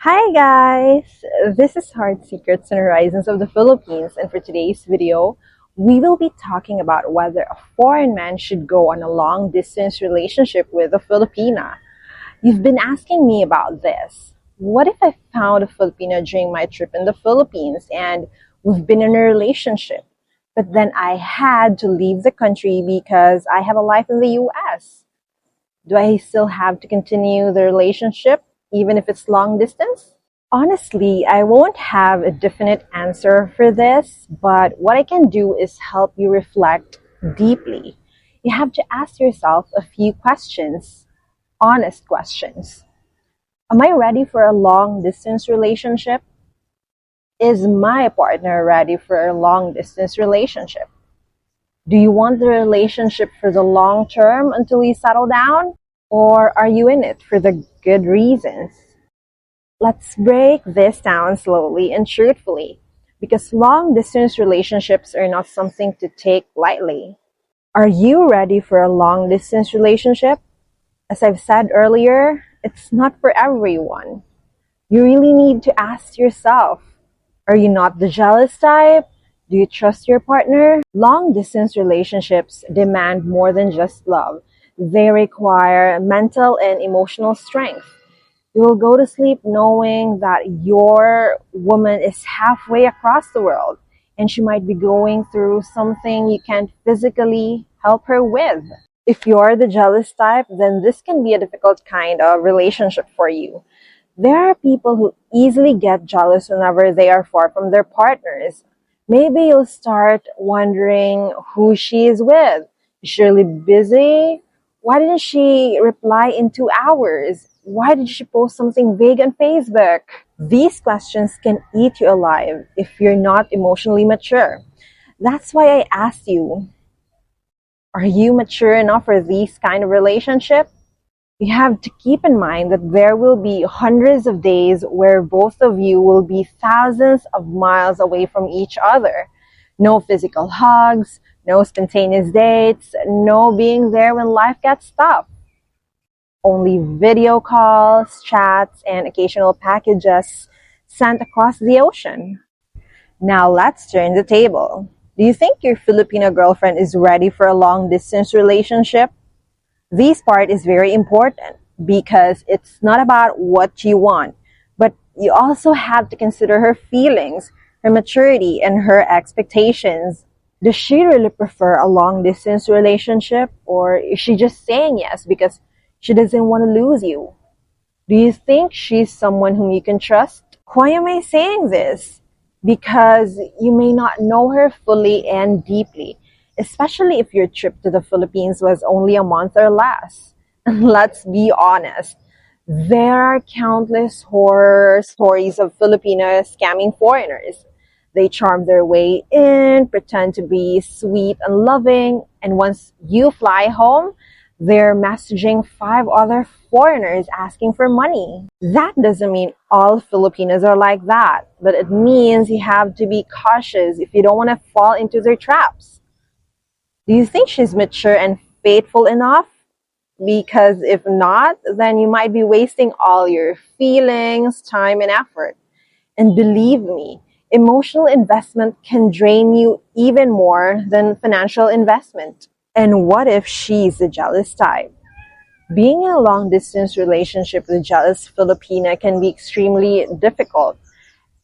Hi guys! This is Heart Secrets and Horizons of the Philippines, and for today's video, we will be talking about whether a foreign man should go on a long-distance relationship with a Filipina. You've been asking me about this. What if I found a Filipina during my trip in the Philippines and we've been in a relationship, but then I had to leave the country because I have a life in the US? Do I still have to continue the relationship even if it's long distance? Honestly, I won't have a definite answer for this, but what I can do is help you reflect deeply. You have to ask yourself a few questions, honest questions. Am I ready for a long distance relationship? Is my partner ready for a long distance relationship? Do you want the relationship for the long term until you settle down? Or are you in it for the good reasons? Let's break this down slowly and truthfully, because long-distance relationships are not something to take lightly. Are you ready for a long-distance relationship? As I've said earlier, it's not for everyone. You really need to ask yourself, are you not the jealous type? Do you trust your partner? Long-distance relationships demand more than just love. They require mental and emotional strength. You will go to sleep knowing that your woman is halfway across the world and she might be going through something you can't physically help her with. If you're the jealous type, then this can be a difficult kind of relationship for you. There are people who easily get jealous whenever they are far from their partners. Maybe you'll start wondering who she is with. Is she really busy? Why didn't she reply in 2 hours? Why did she post something vague on Facebook? These questions can eat you alive if you're not emotionally mature. That's why I asked you, are you mature enough for these kind of relationship? You have to keep in mind that there will be hundreds of days where both of you will be thousands of miles away from each other. No physical hugs, no spontaneous dates, no being there when life gets tough. Only video calls, chats, and occasional packages sent across the ocean. Now let's turn the table. Do you think your Filipino girlfriend is ready for a long-distance relationship? This part is very important because it's not about what you want, but you also have to consider her feelings, her maturity, and her expectations. Does she really prefer a long-distance relationship, or is she just saying yes because she doesn't want to lose you? Do you think she's someone whom you can trust? Why am I saying this? Because you may not know her fully and deeply, especially if your trip to the Philippines was only a month or less. Let's be honest. There are countless horror stories of Filipinos scamming foreigners. They charm their way in, pretend to be sweet and loving, and once you fly home, they're messaging 5 other foreigners asking for money. That doesn't mean all Filipinos are like that, but it means you have to be cautious if you don't want to fall into their traps. Do you think she's mature and faithful enough? Because if not, then you might be wasting all your feelings, time, and effort. And believe me, emotional investment can drain you even more than financial investment. And what if she's the jealous type? Being in a long-distance relationship with a jealous Filipina can be extremely difficult.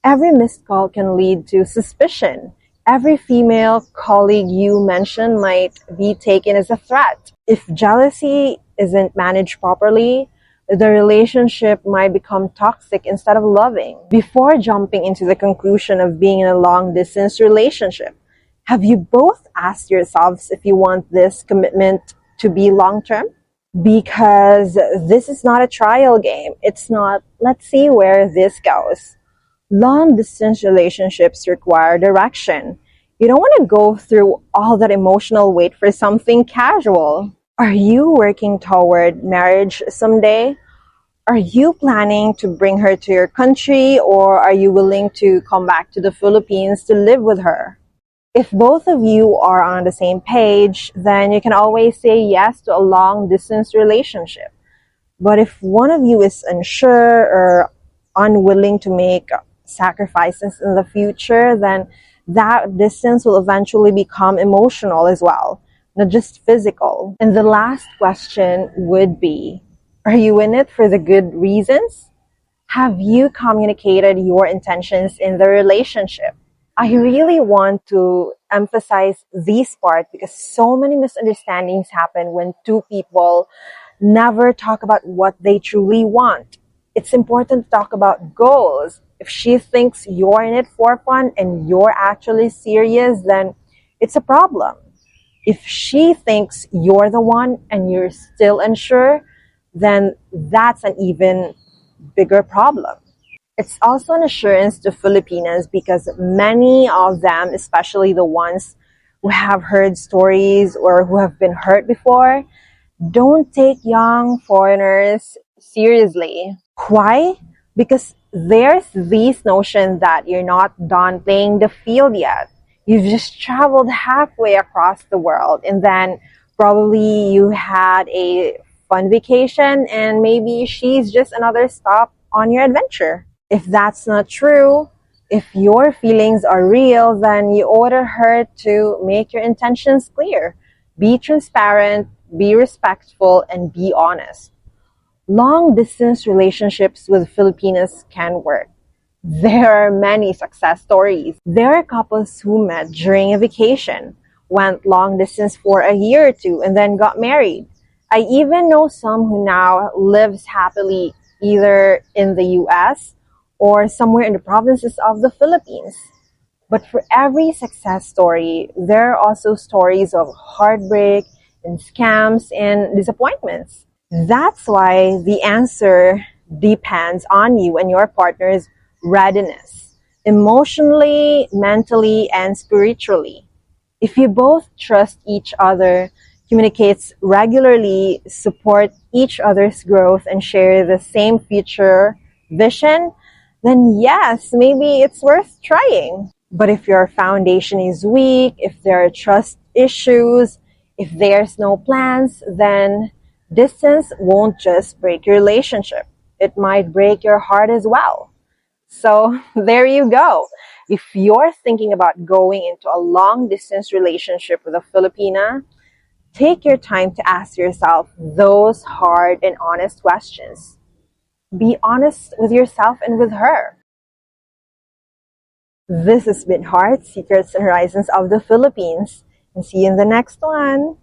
Every missed call can lead to suspicion. Every female colleague you mention might be taken as a threat. If jealousy isn't managed properly, the relationship might become toxic instead of loving. Before jumping into the conclusion of being in a long-distance relationship, have you both asked yourselves if you want this commitment to be long-term? Because this is not a trial game. It's not, let's see where this goes. Long-distance relationships require direction. You don't want to go through all that emotional weight for something casual. Are you working toward marriage someday? Are you planning to bring her to your country, or are you willing to come back to the Philippines to live with her? If both of you are on the same page, then you can always say yes to a long-distance relationship. But if one of you is unsure or unwilling to make sacrifices in the future, then that distance will eventually become emotional as well, not just physical. And the last question would be, are you in it for the good reasons? Have you communicated your intentions in the relationship? I really want to emphasize this part because so many misunderstandings happen when two people never talk about what they truly want. It's important to talk about goals. If she thinks you're in it for fun and you're actually serious, then it's a problem. If she thinks you're the one and you're still unsure, then that's an even bigger problem. It's also an assurance to Filipinas because many of them, especially the ones who have heard stories or who have been hurt before, don't take young foreigners seriously. Why? Because there's this notion that you're not done playing the field yet. You've just traveled halfway across the world, and then probably you had a fun vacation and maybe she's just another stop on your adventure. If that's not true, if your feelings are real, then you order her to make your intentions clear. Be transparent, be respectful, and be honest. Long distance relationships with Filipinas can work. There are many success stories. There are couples who met during a vacation, went long distance for a year or two, and then got married. I even know some who now lives happily either in the US or somewhere in the provinces of the Philippines. But for every success story, there are also stories of heartbreak and scams and disappointments. That's why the answer depends on you and your partner's readiness, emotionally, mentally, and spiritually. If you both trust each other, communicate regularly, support each other's growth, and share the same future vision, then yes, maybe it's worth trying. But if your foundation is weak, if there are trust issues, if there's no plans, then distance won't just break your relationship. It might break your heart as well. So there you go. If you're thinking about going into a long distance relationship with a Filipina, take your time to ask yourself those hard and honest questions. Be honest with yourself and with her. This has been Heart, Secrets, and Horizons of the Philippines. And see you in the next one.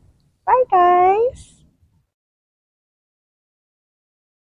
Bye, guys!